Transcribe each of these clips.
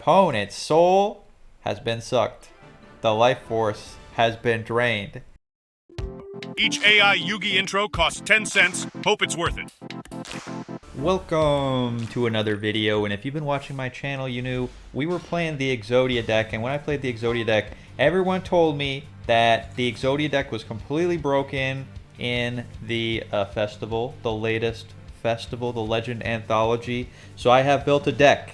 opponent's soul has been sucked. The life force has been drained. Each AI Yugi intro costs 10 cents. Hope it's worth it. Welcome to another video, and if you've been watching my channel, you knew we were playing the Yugioh deck, and when I played the Yugioh deck, everyone told me that the Yugioh deck was completely broken in the festival, the latest festival, the Legend Anthology. So I have built a deck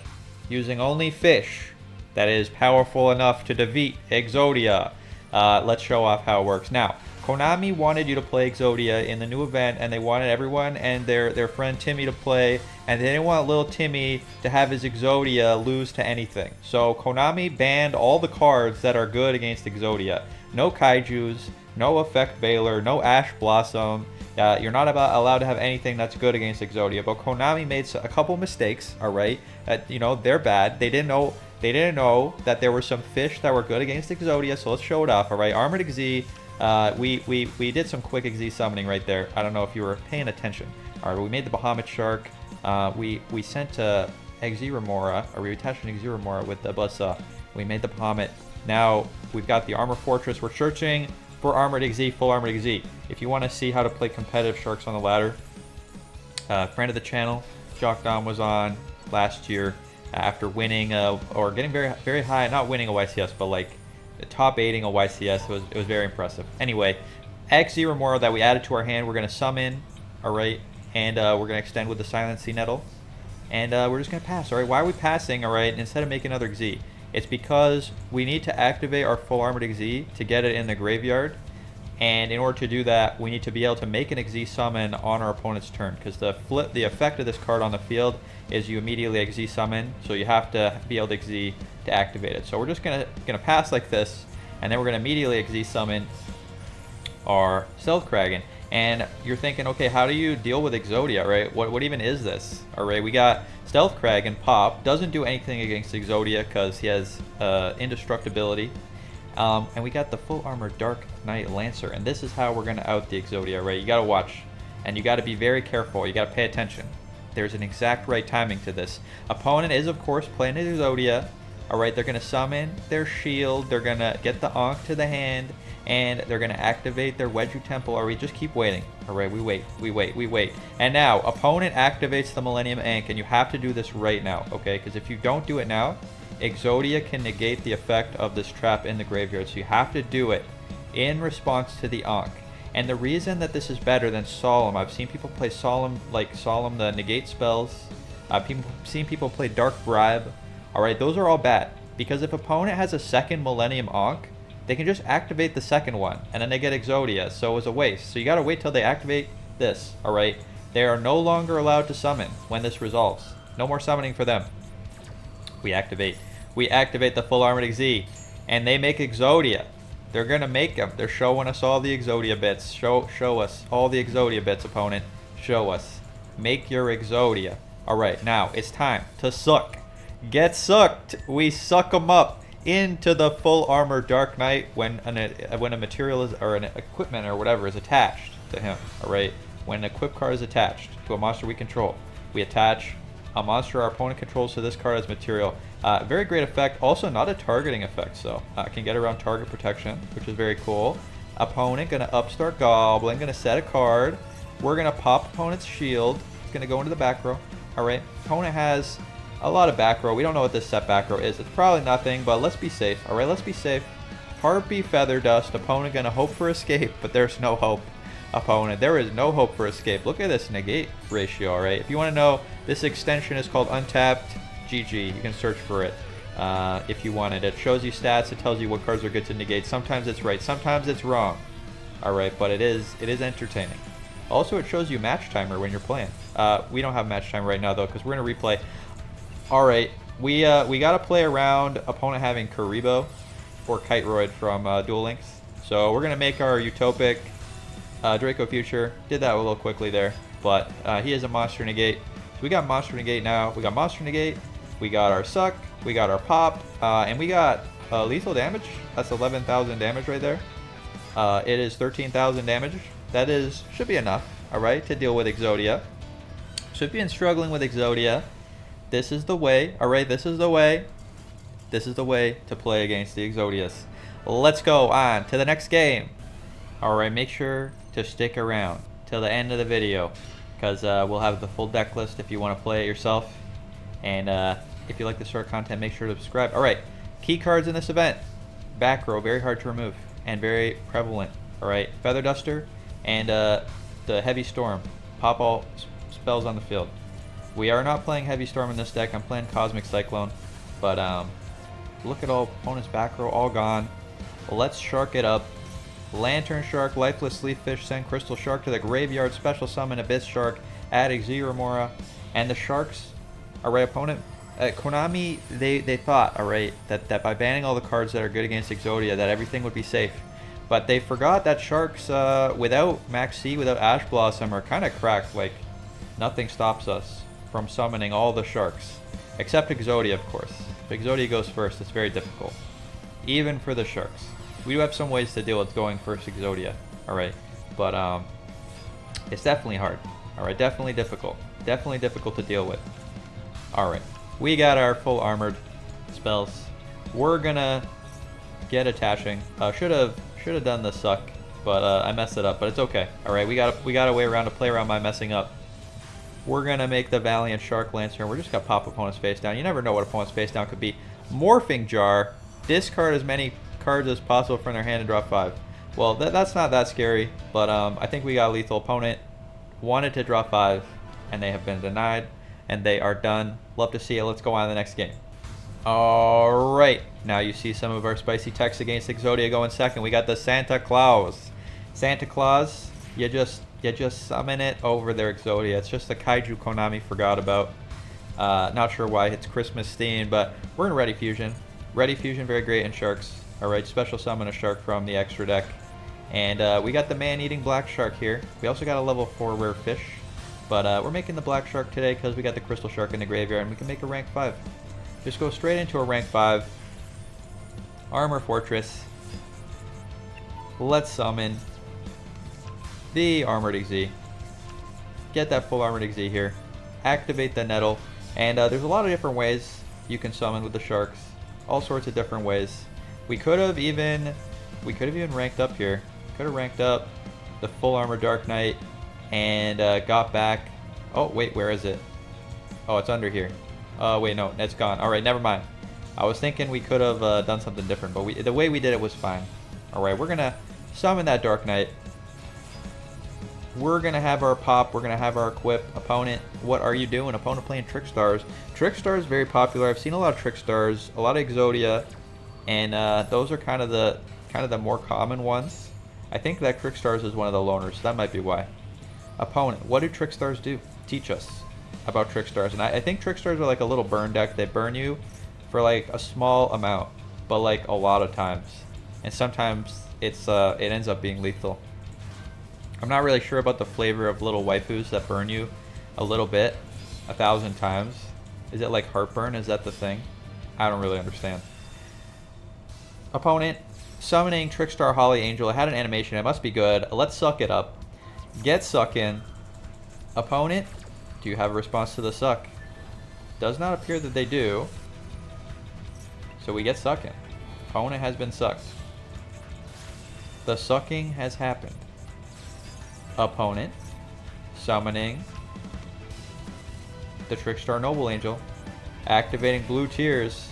using only fish that is powerful enough to defeat Yugioh. Let's show off how it works. Now, Konami wanted you to play Yugioh in the new event, and they wanted everyone and their friend Timmy to play, and they didn't want little Timmy to have his Yugioh lose to anything. So Konami banned all the cards that are good against Yugioh. No Kaijus, no Effect Veiler, no Ash Blossom. You're not allowed to have anything that's good against Yugioh. But Konami made a couple mistakes. All right, you know, they're bad. They didn't know that there were some fish that were good against Yugioh. So let's show it off. All right, Armored Xyz. We did some quick Xyz summoning right there. I don't know if you were paying attention. All right, we made the Bahamut Shark. We sent Xyz Remora, or we attached an Xyz Remora with the Buzzsaw. We made the Bahamut. Now we've got the Armor Fortress. We're searching for Armored Xyz, full Armored Xyz. If you want to see how to play competitive Sharks on the ladder, friend of the channel, Jock Dom, was on last year after winning or getting very high, not winning a YCS, but like top 8ing a YCS. It was very impressive. Anyway, Xyz Remora that we added to our hand, we're going to summon, all right, and we're going to extend with the Silent Sea Nettle, and we're just going to pass, all right. Why are we passing, all right, instead of making another Xyz? It's because we need to activate our full Armored Xyz to get it in the graveyard, and in order to do that, we need to be able to make an Xyz summon on our opponent's turn, because the effect of this card on the field is you immediately Xyz summon, so you have to be able to Xyz to activate it. So we're just gonna pass like this, and then we're gonna immediately Xyz summon our Stealth Kraken. And you're thinking, okay, how do you deal with Yugioh, right? What even is this? All right, we got Stealth Kraken pop, doesn't do anything against Yugioh because he has indestructibility. And we got the full armor Dark Knight Lancer, and this is how we're gonna out the Yugioh, right? You gotta watch, and you gotta be very careful. You gotta pay attention. There's an exact right timing to this. Opponent is, of course, playing Yugioh. All right, they're gonna summon their shield. They're gonna get the Ankh to the hand, and they're gonna activate their Wedju Temple. Or we just keep waiting. All right, we wait. And now, opponent activates the Millennium Ankh, and you have to do this right now, okay? Because if you don't do it now, Yugioh can negate the effect of this trap in the graveyard. So you have to do it in response to the Ankh. And the reason that this is better than Solemn, I've seen people play Solemn, like Solemn the negate spells. I've seen people play Dark Bribe. All right, those are all bad, because if opponent has a second Millennium Ankh, they can just activate the second one, and then they get Yugioh, so it was a waste. So you gotta wait till they activate this, all right? They are no longer allowed to summon when this resolves. No more summoning for them. We activate the full Armored Xyz, and they make Yugioh. They're gonna make them. They're showing us all the Yugioh bits. Show us all the Yugioh bits, opponent. Show us. Make your Yugioh. All right, now it's time to suck. Get sucked. We suck them up into the full armor Dark Knight when a material is, or an equipment or whatever is attached to him. All right, when an equip card is attached to a monster we control, we attach a monster our opponent controls to this card as material. Very great effect. Also not a targeting effect, so can get around target protection, which is very cool. Opponent gonna upstart Goblin, gonna set a card. We're gonna pop opponent's shield. It's gonna go into the back row. All right, opponent has a lot of back row. We don't know what this set back row is. It's probably nothing, but let's be safe. All right, let's be safe. Harpy, Feather Dust. Opponent gonna hope for escape, but there's no hope. Opponent, there is no hope for escape. Look at this negate ratio, all right? If you want to know, this extension is called Untapped GG. You can search for it if you want it. It shows you stats. It tells you what cards are good to negate. Sometimes it's right, sometimes it's wrong. All right, but it is entertaining. Also, it shows you match timer when you're playing. We don't have match timer right now though, because we're gonna replay. All right, we gotta play around opponent having Karibo or Kiteroid from Duel Links. So we're gonna make our Utopic Draco Future. Did that a little quickly there, but he is a monster negate. So we got monster negate now. We got monster negate. We got our suck. We got our pop, and we got lethal damage. That's 11,000 damage right there. It is 13,000 damage. That should be enough. All right, to deal with Yugioh. So if you've been struggling with Yugioh, this is the way. All right, this is the way. This is the way to play against the Exodius. Let's go on to the next game. Alright, make sure to stick around till the end of the video, because we'll have the full deck list if you want to play it yourself. And if you like this sort of content, make sure to subscribe. Alright, key cards in this event. Back row, very hard to remove and very prevalent. Alright, Feather Duster and the Heavy Storm. Pop all spells on the field. We are not playing Heavy Storm in this deck. I'm playing Cosmic Cyclone. But look at all opponent's back row, all gone. Let's shark it up. Lantern Shark, Lifeless Leaf Fish, send Crystal Shark to the graveyard, special summon Abyss Shark, add Exi Remora. And the Sharks, alright, opponent, Konami, they thought, alright, that by banning all the cards that are good against Exodia, that everything would be safe. But they forgot that Sharks, without Max C, without Ash Blossom, are kind of cracked. Like, nothing stops us from summoning all the Sharks. Except Exodia, of course. If Exodia goes first, it's very difficult. Even for the Sharks. We do have some ways to deal with going first Exodia, alright? But, it's definitely hard. Alright, definitely difficult. Definitely difficult to deal with. Alright, we got our full armored spells. We're gonna get attaching. Should have done the suck, but I messed it up, but it's okay. Alright, we got a way around to play around my messing up. We're gonna make the Valiant Shark Lancer, and we're just gonna pop opponent's face down. You never know what opponent's face down could be. Morphing Jar. Discard as many cards as possible from their hand and draw 5. Well, that's not that scary, but I think we got a lethal opponent. Wanted to draw 5, and they have been denied, and they are done. Love to see it. Let's go on to the next game. Alright, now you see some of our spicy text against Exodia going second. We got the Santa Claus. Santa Claus, you just summon it over their Exodia. It's just the Kaiju Konami forgot about. Not sure why it's Christmas themed, but we're in Ready Fusion. Ready Fusion, very great in Sharks. Alright, special summon a Shark from the extra deck. And we got the Man-Eating Black Shark here. We also got a level 4 Rare Fish. But we're making the Black Shark today because we got the Crystal Shark in the graveyard, and we can make a rank 5. Just go straight into a rank 5. Armor Fortress. Let's summon the Armored Exi. Get that full Armored Exi here. Activate the Nettle. And there's a lot of different ways you can summon with the Sharks. All sorts of different ways. We could have even ranked up here. Could have ranked up the full Armor Dark Knight and got back. Oh wait, where is it? Oh, it's under here. Wait, no, it's gone. Alright, never mind. I was thinking we could have done something different, but the way we did it was fine. Alright, we're gonna summon that Dark Knight. We're gonna have our pop, we're gonna have our equip. Opponent, what are you doing? Opponent playing Trickstars. Trickstar is very popular. I've seen a lot of Trickstars, a lot of Exodia, and those are kind of the more common ones. I think that Trickstars is one of the loners, so that might be why. Opponent, what do Trickstars do? Teach us about Trickstars. And I think Trickstars are like a little burn deck. They burn you for like a small amount, but like a lot of times. And sometimes it ends up being lethal. I'm not really sure about the flavor of little waifus that burn you a little bit, 1,000 times. Is it like heartburn? Is that the thing? I don't really understand. Opponent, summoning Trickstar Holly Angel. It had an animation. It must be good. Let's suck it up. Get suckin'. Opponent, do you have a response to the suck? Does not appear that they do. So we get sucking. Opponent has been sucked. The sucking has happened. Opponent, summoning the Trickstar Noble Angel. Activating Blue Tears.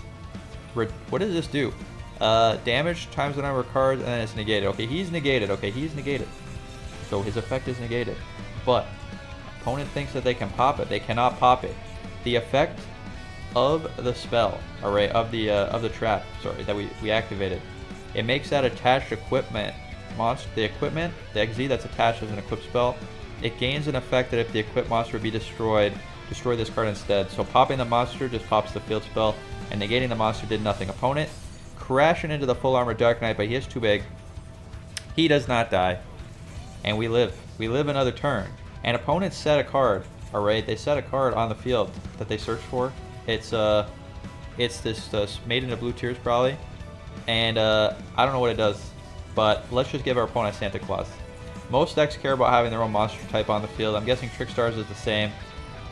What does this do? Damage times the number of cards, and then it's negated. Okay, he's negated. Okay, he's negated. So his effect is negated. But opponent thinks that they can pop it. They cannot pop it. The effect of the spell, alright, of the trap, sorry, that we activated, it makes that attached equipment monster, the equipment, the XZ that's attached as an equipped spell, it gains an effect that if the equipped monster be destroyed, destroy this card instead. So popping the monster just pops the field spell, and negating the monster did nothing. Opponent crashing into the full armor Dark Knight, but he is too big. He does not die. And we live. We live another turn. And opponents set a card. Alright, they set a card on the field that they search for. It's this Maiden of Blue Tears probably. And I don't know what it does. But let's just give our opponent Santa Claus. Most decks care about having their own monster type on the field. I'm guessing Trickstars is the same.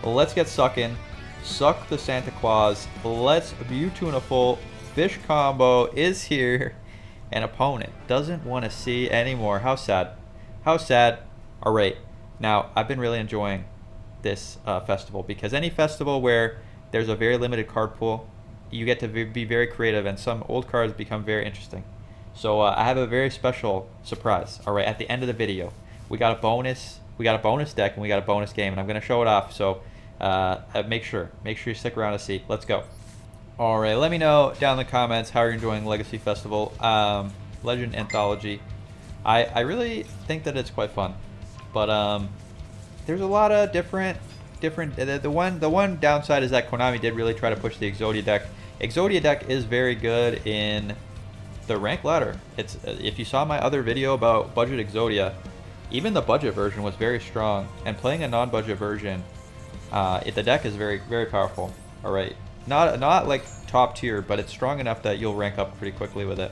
Let's get sucking. Suck the Santa Claus. Let's Mewtwo in a full fish combo is here. An opponent doesn't want to see anymore. How sad. How sad. Alright. Now, I've been really enjoying this festival, because any festival where there's a very limited card pool, you get to be very creative, and some old cards become very interesting. So I have a very special surprise. All right, at the end of the video, we got a bonus deck, and we got a bonus game, and I'm gonna show it off. So make sure you stick around to see. Let's go. All right, let me know down in the comments how you're enjoying Legacy Festival, Legend Anthology. I really think that it's quite fun, but there's a lot of different. The one downside is that Konami did really try to push the Exodia deck. Exodia deck is very good in the rank ladder. It's if you saw my other video about budget Exodia, even the budget version was very strong. And playing a non-budget version, the deck is very powerful. All right, not like top tier, but it's strong enough that you'll rank up pretty quickly with it.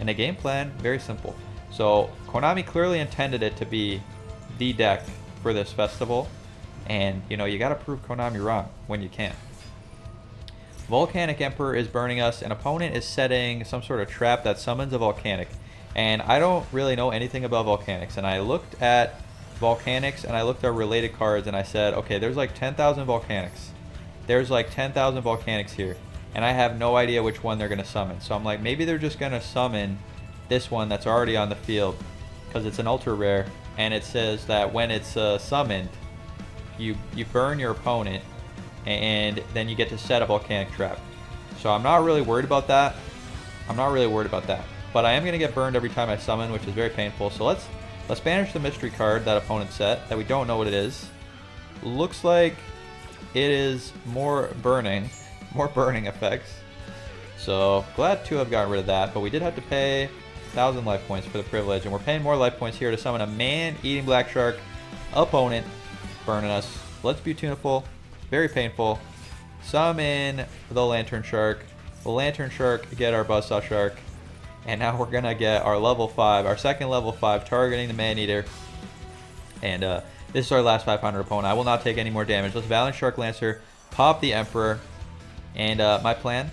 And the game plan, very simple. So Konami clearly intended it to be the deck for this festival, and you know, you gotta prove Konami wrong when you can. Volcanic Emperor is burning us. An opponent is setting some sort of trap that summons a volcanic, and I don't really know anything about volcanics, and I looked at volcanics and I looked at related cards, and I said, okay, there's like 10,000 volcanics. There's like 10,000 volcanics here, and I have no idea which one they're gonna summon. So I'm like, maybe they're just gonna summon this one that's already on the field, because it's an ultra rare, and it says that when it's summoned, you burn your opponent, and then you get to set a volcanic trap. So I'm not really worried about that. But I am going to get burned every time I summon, which is very painful. So let's banish the mystery card that opponent set that we don't know what it is. Looks like it is more burning effects. So glad to have gotten rid of that, but we did have to pay 1,000 life points for the privilege, and we're paying more life points here to summon a man-eating black shark opponent, burning us. Let's be tuneful. Very painful. Summon the Lantern Shark. The Lantern Shark get our Buzzsaw Shark. And now we're gonna get our level 5, our second level 5, targeting the Man-Eater. And this is our last 500 opponent. I will not take any more damage. Let's Valiant Shark Lancer, pop the Emperor. And my plan,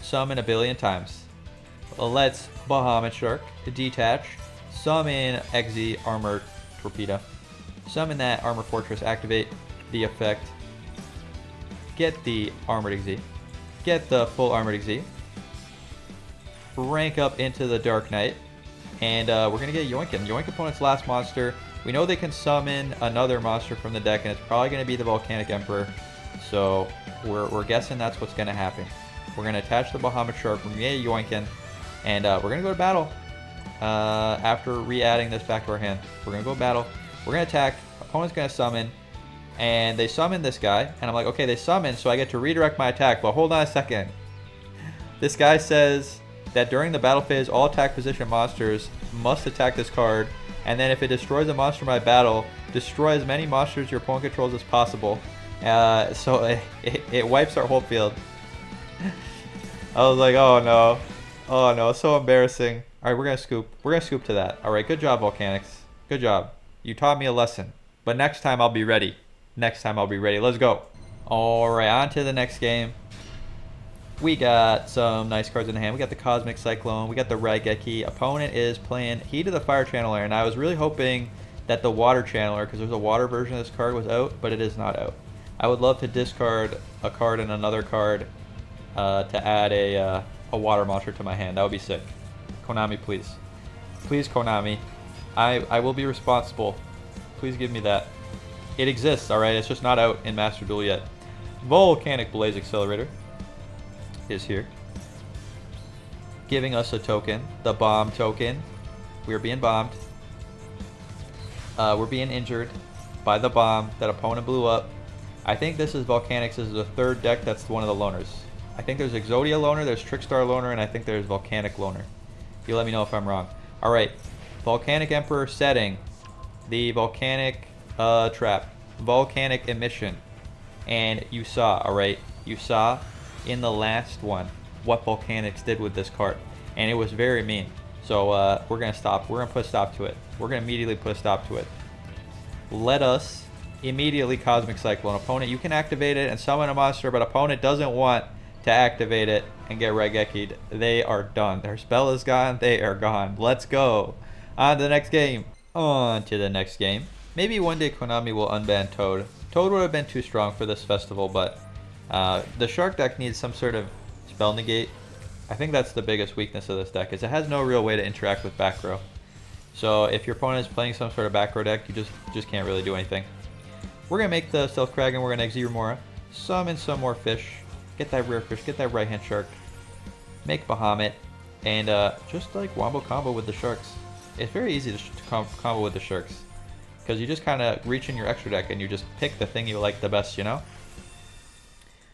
summon a billion times. Let's Bahamut Shark, detach. Summon XZ Armor Torpedo. Summon that Armor Fortress, activate the effect. Get the Armored XZ. Get the full Armored XZ. Rank up into the Dark Knight. And we're going to get Yoinkin. Yoink opponent's last monster. We know they can summon another monster from the deck, and it's probably going to be the Volcanic Emperor. So we're guessing that's what's going to happen. We're going to attach the Bahamut Shark. We're going to get Yoinkin. And we're going to go to battle. After re-adding this back to our hand. We're going to go to battle. We're going to attack. Opponent's going to summon. And they summon this guy, and I'm like, okay, they summon, so I get to redirect my attack. But hold on a second. This guy says that during the battle phase, all attack position monsters must attack this card, and then if it destroys a monster by battle, destroy as many monsters your opponent controls as possible. So it wipes our whole field. I was like, oh no, so embarrassing. All right, we're gonna scoop to that. All right, good job, Volcanics. Good job. You taught me a lesson. But next time I'll be ready. Let's go. All right, on to the next game. We got some nice cards in the hand. We got the Cosmic Cyclone. We got the Raigeki. Opponent is playing Heat of the Fire Channeler, and I was really hoping that the Water Channeler, because there's a water version of this card, was out, but it is not out. I would love to discard a card and another card to add a water monster to my hand. That would be sick. Konami, please. Please, Konami. I will be responsible. Please give me that. It exists, alright? It's just not out in Master Duel yet. Volcanic Blaze Accelerator is here, giving us a token, the bomb token. We're being bombed. We're being injured by the bomb that opponent blew up. I think this is Volcanics. This is the third deck that's one of the loners. I think there's Exodia loner, there's Trickstar loner, and I think there's Volcanic loner. You let me know if I'm wrong. Alright, Volcanic Emperor setting the Volcanic trap, Volcanic Emission. And you saw, alright, you saw in the last one what Volcanics did with this card, and it was very mean. So we're gonna put a stop to it. We're gonna immediately put a stop to it. Let us immediately Cosmic Cyclone. Opponent, you can activate it and summon a monster, but opponent doesn't want to activate it and get Regeki'd. They are done. Their spell is gone. They are gone. Let's go. On to the next game. On to the next game. Maybe one day Konami will unban Toad. Toad would have been too strong for this festival, but the Shark deck needs some sort of spell negate. I think that's the biggest weakness of this deck, is it has no real way to interact with back row. So if your opponent is playing some sort of back row deck, you just can't really do anything. We're going to make the Stealth Kraken, we're going to exit Remora, summon some more fish, get that rare fish, get that right hand shark, make Bahamut, and just like wombo combo with the sharks. It's very easy to combo with the sharks, because you just kind of reach in your extra deck and you just pick the thing you like the best, you know?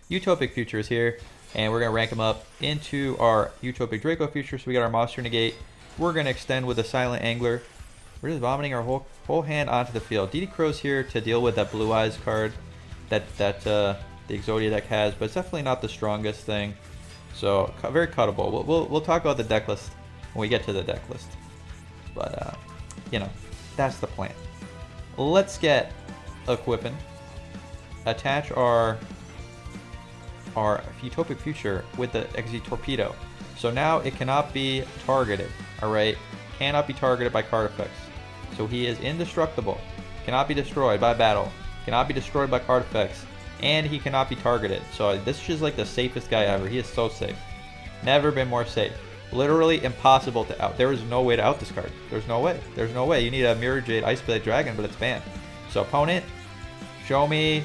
Utopic Future is here, and we're going to rank them up into our Utopic Draco Future. So we got our Monster Negate. We're going to extend with a Silent Angler. We're just vomiting our whole hand onto the field. DD Crow's here to deal with that Blue Eyes card that the Exodia deck has, but it's definitely not the strongest thing. So very cuttable. We'll talk about the deck list when we get to the deck list. But you know, that's the plan. Let's get equipping. Attach our Utopic Future with the Exit Torpedo. So now it cannot be targeted. Alright? Cannot be targeted by card effects. So he is indestructible. Cannot be destroyed by battle. Cannot be destroyed by card effects. And he cannot be targeted. So this is like the safest guy ever. He is so safe. Never been more safe. Literally impossible to out. There is no way to out this card. There's no way. There's no way. You need a Mirror Jade Ice Blade Dragon, but it's banned. So opponent, show me.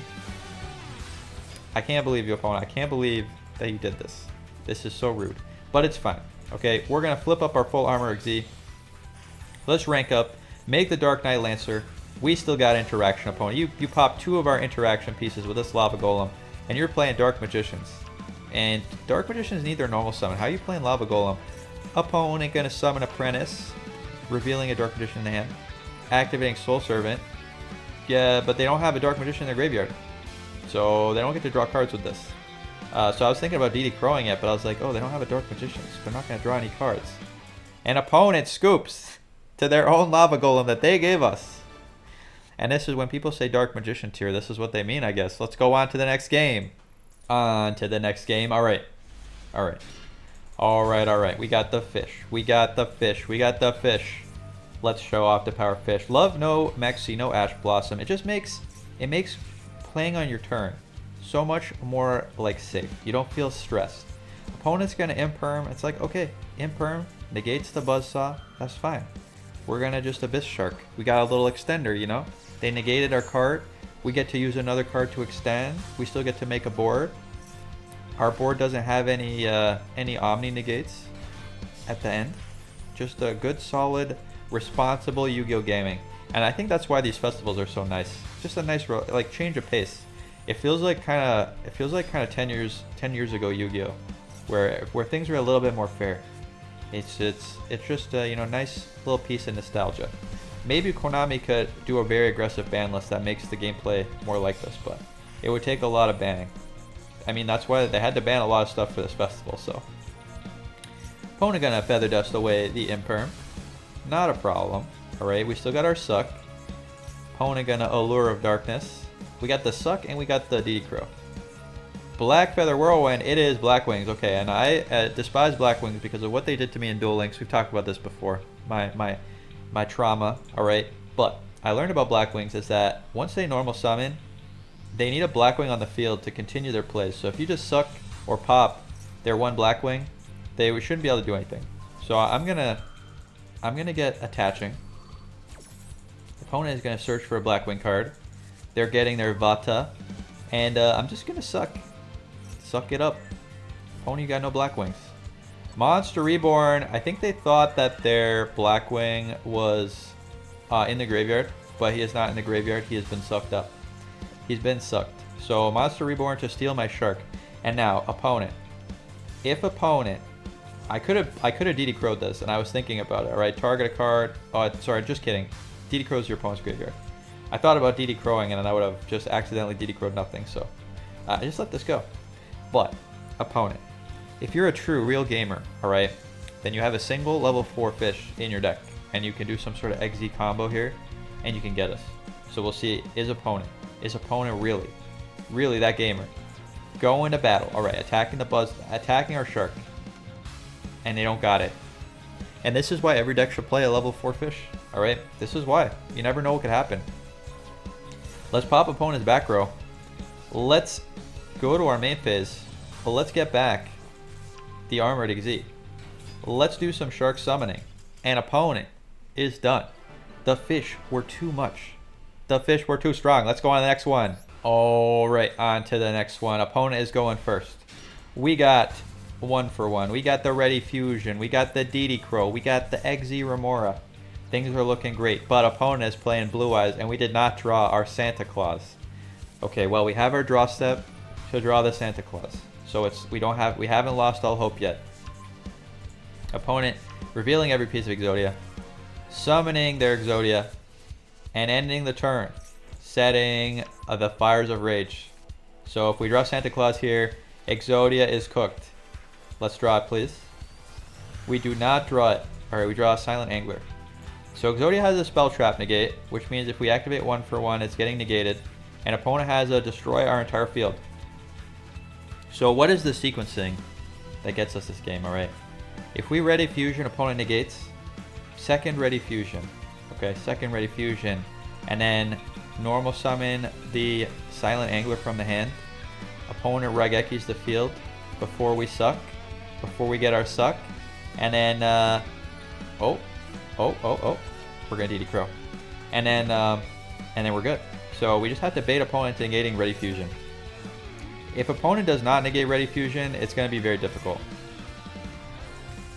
I can't believe you, opponent. I can't believe that you did this. This is so rude. But it's fine. Okay, we're going to flip up our full armor XZ. Let's rank up. Make the Dark Knight Lancer. We still got interaction, opponent. You popped 2 of our interaction pieces with this Lava Golem, and you're playing Dark Magicians. And Dark Magicians need their normal summon. How are you playing Lava Golem? Opponent going to summon Apprentice, revealing a Dark Magician in the hand, activating Soul Servant. Yeah, but they don't have a Dark Magician in their graveyard, so they don't get to draw cards with this. So I was thinking about DD Crowing it, but I was like, oh, they don't have a Dark Magician, so they're not going to draw any cards. And opponent scoops to their own Lava Golem that they gave us. And this is when people say Dark Magician tier, this is what they mean, I guess. Let's go on to the next game. On to the next game. Alright. Alright. Alright. We got the fish. We got the fish. We got the fish. Let's show off the power fish. Love no Maxi, no Ash Blossom. It makes playing on your turn so much more like safe. You don't feel stressed. Opponent's gonna imperm. It's like, okay, imperm negates the Buzzsaw. That's fine. We're gonna just Abyss Shark. We got a little extender, you know? They negated our card. We get to use another card to extend. We still get to make a board. Our board doesn't have any Omni negates at the end. Just a good, solid, responsible Yu-Gi-Oh gaming. And I think that's why these festivals are so nice. Just a nice like change of pace. It feels like kind of 10 years ago Yu-Gi-Oh, where things were a little bit more fair. It's just a, you know, nice little piece of nostalgia. Maybe Konami could do a very aggressive ban list that makes the gameplay more like this, but it would take a lot of banning. I mean, that's why they had to ban a lot of stuff for this festival, so. Opponent gonna Feather Dust away the Imperm. Not a problem. Alright, we still got our Suck. Opponent gonna Allure of Darkness. We got the Suck and we got the DD Crow. Black Feather Whirlwind, it is Black Wings. Okay, and I despise Black Wings because of what they did to me in Duel Links. We've talked about this before. My trauma, alright? But I learned about Black Wings is that once they normal summon, they need a Black Wing on the field to continue their plays. So if you just suck or pop their one Black Wing, they shouldn't be able to do anything. So I'm gonna get attaching. Opponent is gonna search for a Black Wing card. They're getting their Vata, and I'm just gonna suck it up. Opponent, you got no Black Wings. Monster Reborn, I think they thought that their Black Wing was in the graveyard, but he is not in the graveyard. He has been sucked up. He's been sucked. So Monster Reborn to steal my shark. And now opponent. If opponent, I could have DD Crow'd this, and I was thinking about it. All right, target a card. Oh, sorry, just kidding. DD Crow's your opponent's graveyard. I thought about DD Crowing, and then I would have just accidentally DD Crow'd nothing. So I just let this go. But opponent, if you're a true real gamer, all right, then you have a single level 4 fish in your deck, and you can do some sort of XZ combo here, and you can get us. So we'll see. Is opponent really that gamer? Go into battle. Alright, attacking the buzz, attacking our shark. And they don't got it. And this is why every deck should play a level 4 fish. Alright, this is why. You never know what could happen. Let's pop opponent's back row. Let's go to our main phase. Let's get back the Armored Exceed. Let's do some shark summoning. And opponent is done. The fish were too much. The fish were too strong. Let's go on to the next one. Alright, on to the next one. Opponent is going first. We got 1 for 1. We got the Ready Fusion. We got the DD Crow. We got the XZ Remora. Things are looking great, but opponent is playing Blue Eyes, and we did not draw our Santa Claus. Okay, well, we have our draw step to draw the Santa Claus. So we haven't lost all hope yet. Opponent revealing every piece of Exodia, summoning their Exodia, and ending the turn, setting the Fires of Rage. So if we draw Santa Claus here, Exodia is cooked. Let's draw it, please. We do not draw it. Alright, we draw a Silent Angler. So Exodia has a Spell Trap negate, which means if we activate 1 for 1, it's getting negated. And opponent has a Destroy our entire field. So what is the sequencing that gets us this game, alright? If we Ready Fusion, opponent negates. Second Ready Fusion. Okay, second Ready Fusion. And then normal summon the Silent Angler from the hand. Opponent Regekis the field before we suck. Before we get our suck. And then, we're gonna DD Crow. And then we're good. So we just have to bait opponent to negating Ready Fusion. If opponent does not negate Ready Fusion, it's gonna be very difficult.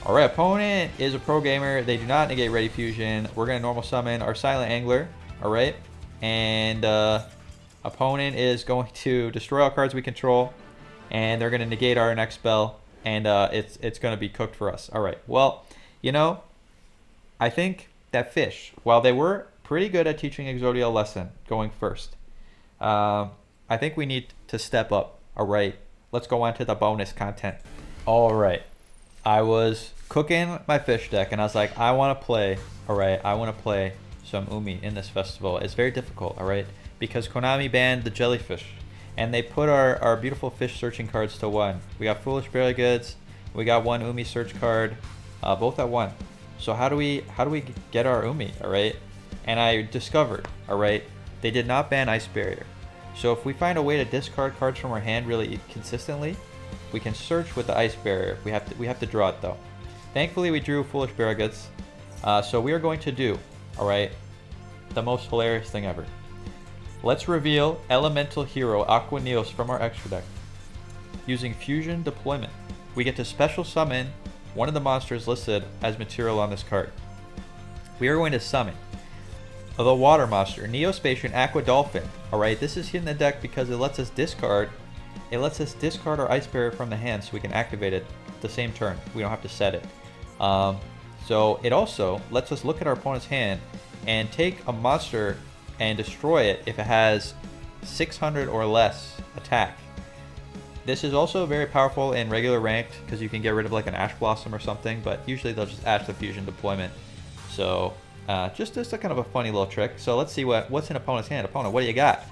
Alright, opponent is a pro gamer. They do not negate Ready Fusion. We're gonna normal summon our Silent Angler. Alright. And opponent is going to destroy all cards we control. And they're gonna negate our next spell. And it's gonna be cooked for us. Alright, well, you know, I think that fish, while they were pretty good at teaching Exodia a lesson going first, I think we need to step up. Alright, let's go on to the bonus content. Alright, I was cooking my fish deck and I was like, I want to play, alright, I want to play some Umi in this festival. It's very difficult, alright, because Konami banned the jellyfish and they put our beautiful fish searching cards to 1. We got Foolish Berry Goods, we got 1 Umi search card, both at 1. So how do we get our Umi, alright? And I discovered, alright, they did not ban Ice Barrier. So if we find a way to discard cards from our hand really consistently, we can search with the Ice Barrier. We have to draw it though. Thankfully we drew Foolish Berry Goods. So we are going to do, alright, the most hilarious thing ever. Let's reveal Elemental Hero Aqua Neos from our extra deck. Using Fusion Deployment, we get to special summon one of the monsters listed as material on this card. We are going to summon the water monster, Neospatian Aqua Dolphin. Alright, this is in the deck because it lets us discard our Ice Barrier from the hand so we can activate it the same turn. We don't have to set it. So it also lets us look at our opponent's hand and take a monster and destroy it if it has 600 or less attack. This is also very powerful in regular ranked because you can get rid of like an Ash Blossom or something, but usually they'll just Ash the Fusion Deployment. So just a kind of a funny little trick. So let's see what's in opponent's hand. Opponent, what do you got?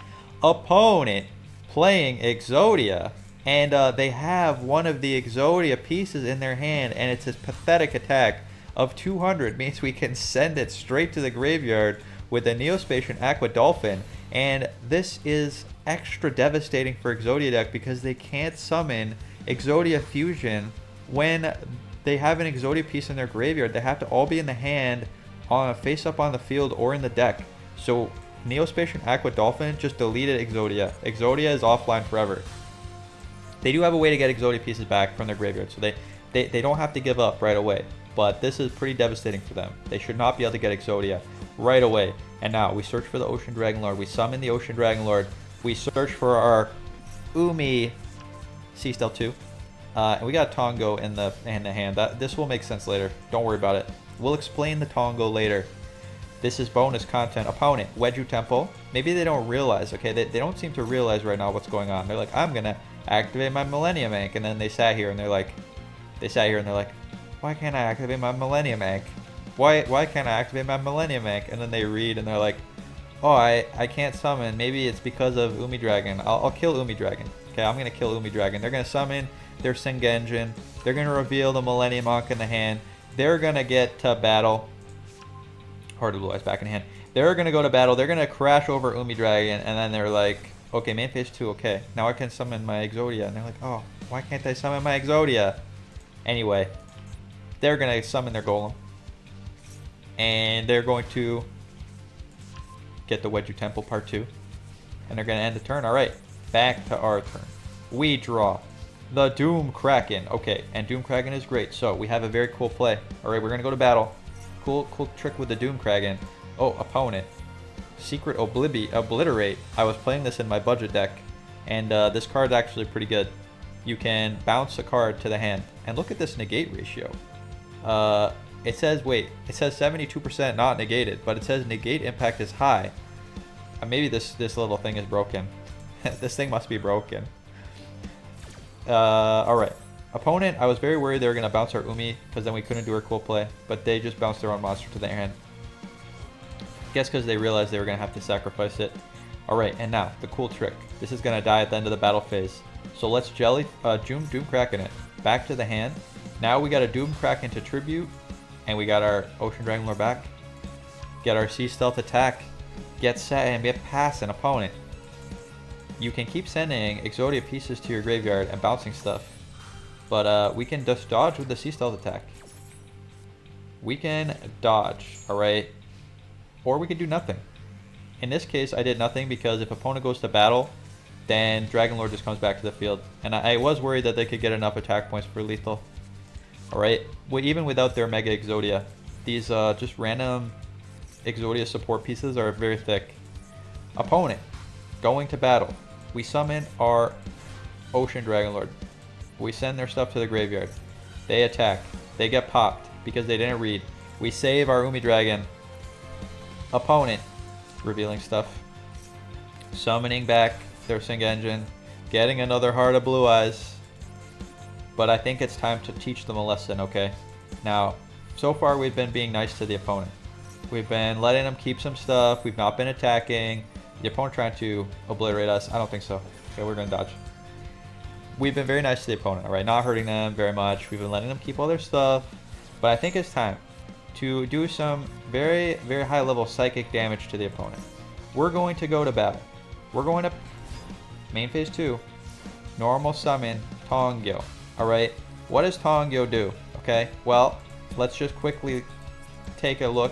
Opponent playing Exodia, and they have one of the Exodia pieces in their hand, and it's a pathetic attack of 200. Means we can send it straight to the graveyard with a Neospatian Aqua Dolphin, and this is extra devastating for Exodia deck because they can't summon Exodia Fusion when they have an Exodia piece in their graveyard. They have to all be in the hand, on face up on the field or in the deck. So Neospatian Aqua Dolphin just deleted Exodia. Exodia is offline forever. They do have a way to get Exodia pieces back from their graveyard, so they don't have to give up right away. But this is pretty devastating for them. They should not be able to get Exodia right away. And now we search for the Ocean Dragon Lord. We summon the Ocean Dragon Lord. We search for our Umi Sea Stealth 2. And we got Tongo in the hand. This will make sense later. Don't worry about it. We'll explain the Tongo later. This is bonus content. Opponent, Wedju Temple. Maybe they don't realize, okay? They don't seem to realize right now what's going on. They're like, I'm going to activate my Millennium Ink. And then they sat here and they're like, why can't I activate my Millennium Ink? Why can't I activate my Millennium Ink? And then they read and they're like, oh, I can't summon. Maybe it's because of Umi Dragon. I'll kill Umi Dragon. Okay, I'm going to kill Umi Dragon. They're going to summon their Sengenjin. They're going to reveal the Millennium Ankh in the hand. They're going to get to battle. Heart of Blue Eyes back in hand. They're going to go to battle. They're going to crash over Umi Dragon. And then they're like, okay, main phase 2. Okay, now I can summon my Exodia. And they're like, oh, why can't I summon my Exodia? Anyway, they're going to summon their Golem. And they're going to get the Wedju Temple part 2. And they're going to end the turn. All right, back to our turn. We draw the Doom Kraken. Okay, and Doom Kraken is great. So we have a very cool play. All right, we're going to go to battle. Cool trick with the Doom Kraken. Oh, opponent. Secret Obliterate. I was playing this in my budget deck. And this card's actually pretty good. You can bounce a card to the hand. And look at this negate ratio. It says 72% not negated. But it says negate impact is high. Maybe this little thing is broken. This thing must be broken. Alright. Opponent, I was very worried they were going to bounce our Umi, because then we couldn't do our cool play. But they just bounced their own monster to their hand. Guess because they realized they were going to have to sacrifice it. Alright, and now, the cool trick. This is going to die at the end of the battle phase. So let's Doom Kraken it. Back to the hand. Now we got a Doom Kraken to tribute. And we got our Ocean Dragon Lore back. Get our Sea Stealth attack. Get set and get past an opponent. You can keep sending Exodia pieces to your graveyard and bouncing stuff. But we can just dodge with the Sea Stealth attack. We can dodge, alright? Or we could do nothing. In this case, I did nothing because if opponent goes to battle, then Dragon Lord just comes back to the field. And I was worried that they could get enough attack points for lethal. Alright? Well, even without their Mega Exodia, these just random Exodia support pieces are very thick. Opponent, going to battle. We summon our Ocean Dragon Lord. We send their stuff to the graveyard. They attack. They get popped because they didn't read. We save our Umi Dragon. Opponent, revealing stuff. Summoning back their Sengenjin. Getting another Heart of Blue Eyes. But I think it's time to teach them a lesson, okay? Now, so far we've been being nice to the opponent. We've been letting them keep some stuff. We've not been attacking. The opponent trying to obliterate us. I don't think so. Okay, we're going to dodge. We've been very nice to the opponent, alright? Not hurting them very much. We've been letting them keep all their stuff. But I think it's time to do some very, very high level psychic damage to the opponent. We're going to go to battle. We're going to main phase 2. Normal summon Yugioh. Alright? What does Yugioh do? Okay, well, let's just quickly take a look.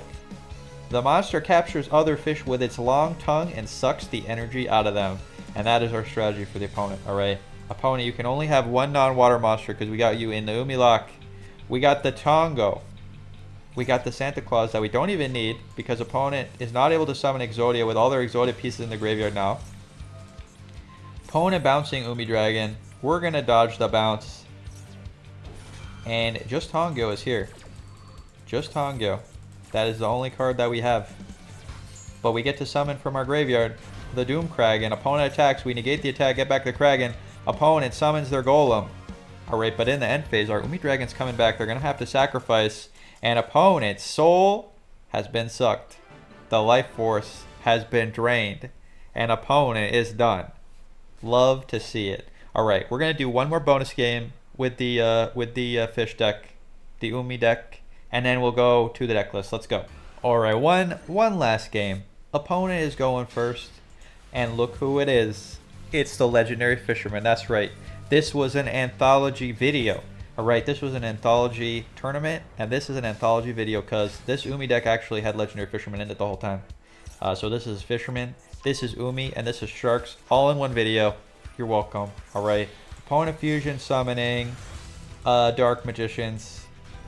The monster captures other fish with its long tongue and sucks the energy out of them. And that is our strategy for the opponent, alright? Opponent, you can only have one non-water monster because we got you in the Umi lock. We got the Tongo. We got the Santa Claus that we don't even need because opponent is not able to summon Exodia with all their Exodia pieces in the graveyard now. Opponent bouncing Umi Dragon. We're going to dodge the bounce. And just Yugioh is here. Just Yugioh. That is the only card that we have. But we get to summon from our graveyard the Doom Kraken. Opponent attacks. We negate the attack. Get back the Kraken. Opponent summons their Golem. Alright, but in the end phase, our Umi Dragon's coming back. They're going to have to sacrifice. And opponent's soul has been sucked. The life force has been drained. And opponent is done. Love to see it. Alright, we're going to do one more bonus game with the fish deck. The Umi deck. And then we'll go to the deck list. Let's go. Alright, one last game. Opponent is going first. And look who it is. It's the Legendary Fisherman. That's right. This was an anthology video. Alright, this was an anthology tournament. And this is an anthology video because this Umi deck actually had Legendary Fisherman in it the whole time. So this is Fisherman. This is Umi. And this is Sharks. All in one video. You're welcome. Alright. Opponent Fusion Summoning. Dark Magicians.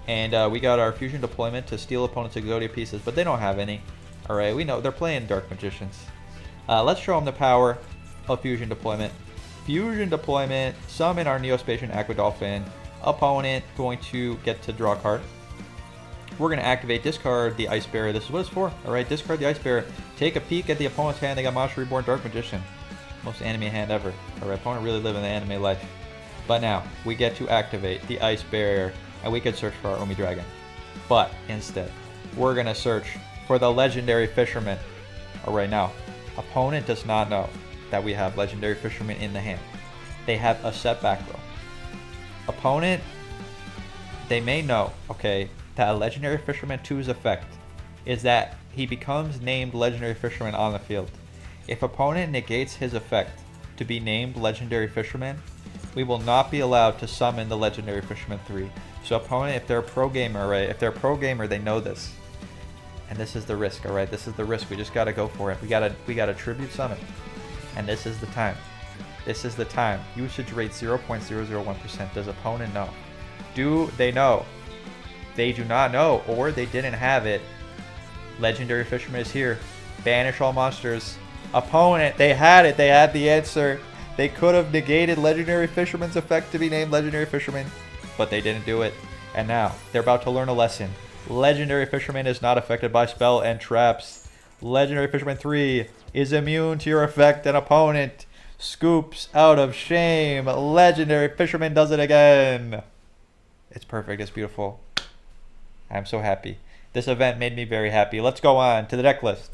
And we got our Fusion Deployment to steal opponent's Exodia pieces. But they don't have any. Alright, we know they're playing Dark Magicians. Let's show them the power of Fusion Deployment. Fusion Deployment, summon our Neospatian Aquadolphin. Opponent going to get to draw a card. We're going to activate, discard the Ice Bearer. This is what it's for. Alright, discard the Ice Bearer. Take a peek at the opponent's hand. They got Monster Reborn Dark Magician. Most anime hand ever. Alright, opponent really living the anime life. But now, we get to activate the Ice Barrier, and we could search for our Umi Dragon. But instead, we're going to search for the Legendary Fisherman. Alright, now, opponent does not know that we have Legendary Fisherman in the hand. they have a setback row. Opponent, they may know, okay, that Legendary Fisherman 2's effect is that he becomes named Legendary Fisherman on the field. If opponent negates his effect to be named Legendary Fisherman, we will not be allowed to summon the Legendary Fisherman 3. So opponent, if they're a pro gamer, right? If they're a pro gamer, they know this. And this is the risk, alright? This is the risk. We just gotta go for it. We gotta tribute summon. And this is the time. This is the time. Usage rate 0.001%. Does opponent know? Do they know? They do not know, or they didn't have it. Legendary Fisherman is here. Banish all monsters. Opponent, they had it. They had the answer. They could have negated Legendary Fisherman's effect to be named Legendary Fisherman, but they didn't do it. And now, they're about to learn a lesson. Legendary Fisherman is not affected by spell and traps. Legendary Fisherman 3 is immune to your effect, and opponent scoops out of shame. Legendary Fisherman does it again. It's perfect. It's beautiful. I'm so happy. This event made me very happy. Let's go on to the deck list.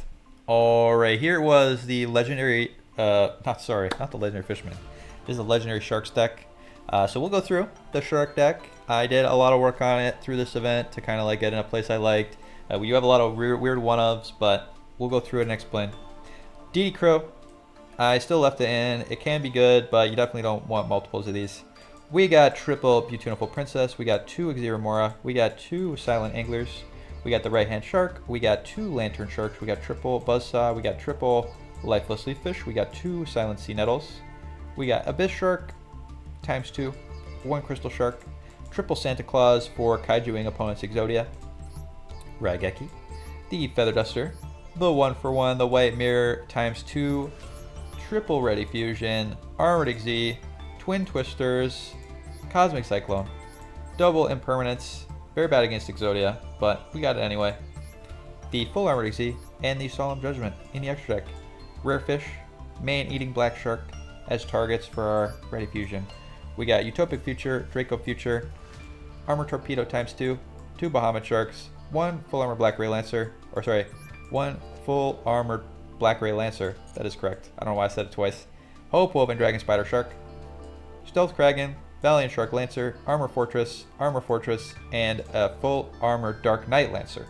Alright, here was the legendary, not the legendary Fisherman. This is the legendary Sharks deck. So we'll go through the Shark deck. I did a lot of work on it through this event to kind of like get in a place I liked. You have a lot of weird one-ofs, but we'll go through it and explain. DD Crow, I still left it in. It can be good, but you definitely don't want multiples of these. We got triple Beautiful Princess. We got 2 Exiremora. We got 2 Silent Anglers. We got the Right Hand Shark. We got 2 Lantern Sharks. We got triple Buzzsaw. We got triple Lifeless Leaf Fish. We got 2 Silent Sea Nettles. We got Abyss Shark times 2, 1 Crystal Shark, triple Santa Claus for Kaijuing opponent's Exodia, Raigeki, the Feather Duster, the 1-for-1, the White Mirror times 2, triple Ready Fusion, Armored Xyz, Twin Twisters, Cosmic Cyclone, double Impermanence, very bad against Exodia, but we got it anyway. The full Armored Xyz and the Solemn Judgment in the extra deck. Rare Fish, Man-Eating Black Shark as targets for our Ready Fusion. We got Utopic Future, Draco Future, Armor Torpedo times 2, 2 Bahamut Sharks, 1 full armor Black Ray Lancer, 1 full armored Black Ray Lancer. That is correct. I don't know why I said it twice. Hope Woven Dragon Spider Shark, Stealth Kraken, Valiant Shark Lancer, Armor Fortress, and a full armor Dark Knight Lancer.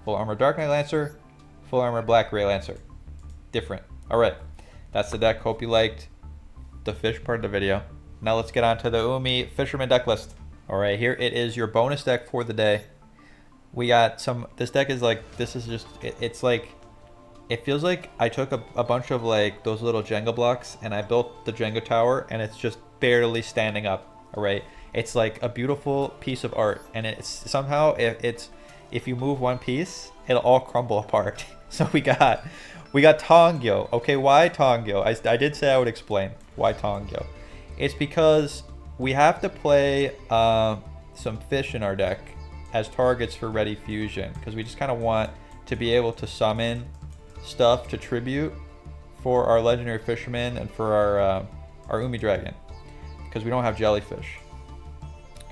Full armor Dark Knight Lancer, full armor Black Ray Lancer. Different. Alright, that's the deck. Hope you liked the fish part of the video. Now let's get on to the Umi Fisherman Decklist. Alright, here it is, your bonus deck for the day. We got some, this deck is like, this is just, it's like, it feels like I took a bunch of like those little Jenga blocks and I built the Jenga tower and it's just barely standing up. Alright, it's like a beautiful piece of art, and it's somehow, if you move one piece, it'll all crumble apart. So we got Yugioh. Okay, why Yugioh? I did say I would explain why Yugioh. It's because we have to play some fish in our deck as targets for Ready Fusion, because we just kind of want to be able to summon stuff to tribute for our Legendary Fisherman and for our Umi Dragon, because we don't have Jellyfish.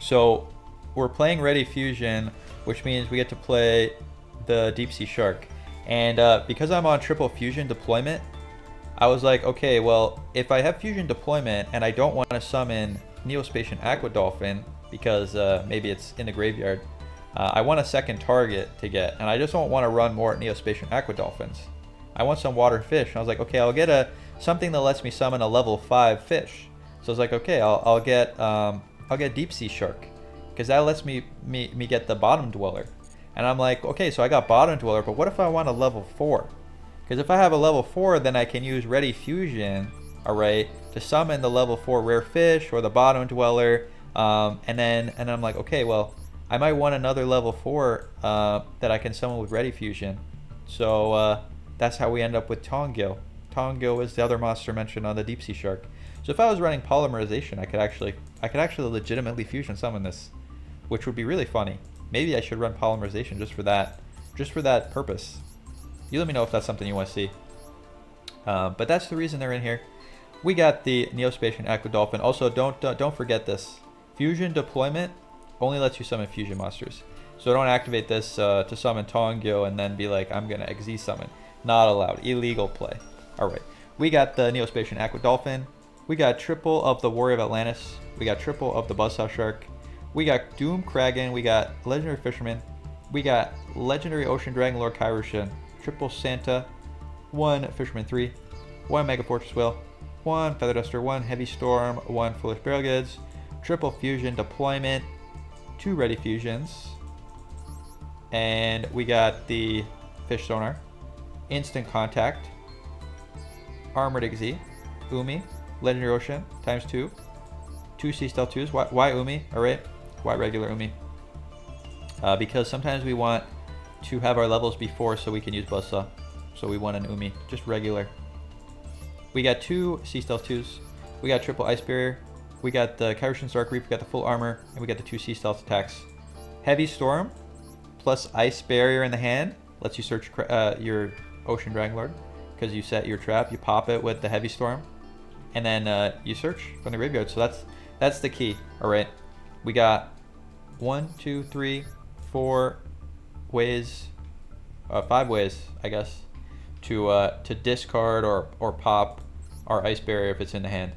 So we're playing Ready Fusion, which means we get to play the Deep Sea Shark. And because I'm on triple Fusion deployment, I was like, okay, well, if I have Fusion deployment and I don't want to summon Neospatian Aqua Dolphin because maybe it's in the graveyard, I want a second target to get, and I just don't want to run more Neospatian Aqua Dolphins. I want some water fish. And I was like, okay, I'll get something that lets me summon a level 5 fish. So I was like, okay, I'll get Deep Sea Shark, because that lets me get the Bottom Dweller. And I'm like, okay, so I got Bottom Dweller, but what if I want a level 4? Because if I have a level 4, then I can use Ready Fusion, alright, to summon the level 4 Rare Fish or the Bottom Dweller. And I'm like, okay, well, I might want another level 4 that I can summon with Ready Fusion. So that's how we end up with Yugioh. Yugioh is the other monster mentioned on the Deep Sea Shark. So if I was running Polymerization, I could actually legitimately Fusion summon this, which would be really funny. Maybe I should run Polymerization just for that purpose. You let me know if that's something you want to see. But that's the reason they're in here. We got the Neospatian Aqua Dolphin. Also, don't forget this. Fusion deployment only lets you summon fusion monsters. So don't activate this to summon Yugioh and then be like, I'm gonna Xyz summon. Not allowed. Illegal play. Alright. We got the Neospatian Aqua Dolphin. We got triple of the Warrior of Atlantis. We got triple of the Buzzsaw Shark. We got Doom Kraken. We got Legendary Fisherman. We got Legendary Ocean Dragon Lord Kairushin. Triple Santa. 1 Fisherman 3. 1 Mega Fortress Whale. 1 Feather Duster. 1 Heavy Storm. 1 Foolish Barrel Goods. Triple Fusion Deployment. 2 Ready Fusions. And we got the Fish Sonar. Instant Contact. Armored Igzy. Umi. Legendary Ocean times 2. 2 Sea Stealth 2s. Why Umi? Alright. Why regular Umi? Because sometimes we want to have our levels before so we can use Buzzsaw. So we want an Umi. Just regular. We got 2 Sea Stealth 2s. We got triple Ice Barrier. We got the Kairushin Dark Reef. We got the full armor. And we got the 2 Sea Stealth attacks. Heavy Storm plus Ice Barrier in the hand lets you search your Ocean Dragon Lord. Because you set your trap. You pop it with the Heavy Storm. And then you search from the graveyard. So that's the key. Alright. We got 1, 2, 3, 4 ways, 5 ways, I guess, to discard or pop our Ice Barrier if it's in the hand.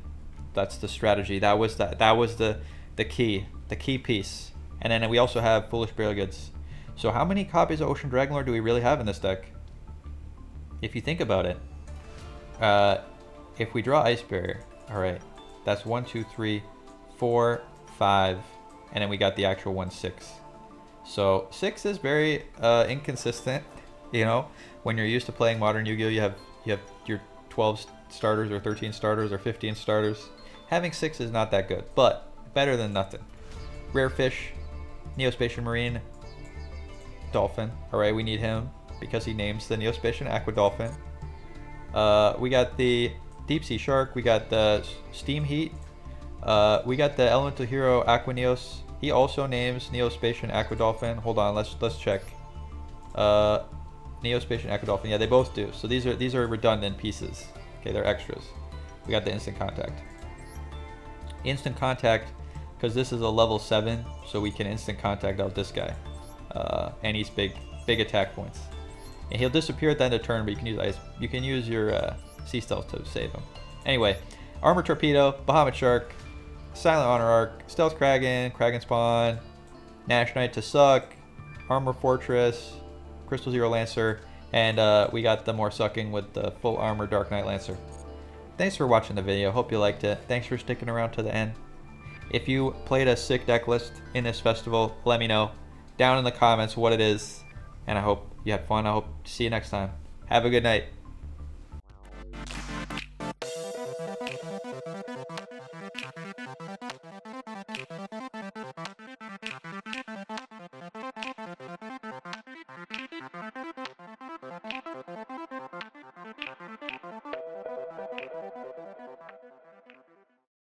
That's the strategy. That was the key piece. And then we also have Foolish Barrel Goods. So how many copies of Ocean Dragonlord do we really have in this deck? If you think about it, if we draw Ice Barrier, all right, that's 1, 2, 3, 4, 5, and then we got the actual 1, 6. So 6 is very inconsistent. You know, when you're used to playing modern Yu-Gi-Oh, you have your 12 starters or 13 starters or 15 starters. Having 6 is not that good, but better than nothing. Rare Fish, Neospatial Marine, Dolphin. All right, we need him because he names the Neospatial Aqua Dolphin. We got the Deep Sea Shark. We got the Steam Heat. We got the Elemental Hero Aqua Neos. He also names Neospatial Aqua Dolphin. Hold on, let's check. Neospatial Aqua Dolphin. Yeah, they both do. So these are redundant pieces. Okay, they're extras. We got the Instant Contact. Instant Contact, because this is a level 7, so we can Instant Contact out this guy. And he's big attack points. And he'll disappear at the end of turn, but you can use your Sea Stealth to save him. Anyway, Armor Torpedo, Bahamut Shark, Silent Honor Arc, Stealth Kraken, Kraken Spawn, Nash Knight to suck, Armor Fortress, Crystal Zero Lancer, and we got the more sucking with the full armor Dark Knight Lancer. Thanks for watching the video. Hope you liked it. Thanks for sticking around to the end. If you played a sick deck list in this festival, let me know down in the comments what it is. And I hope you had fun. I hope to see you next time. Have a good night.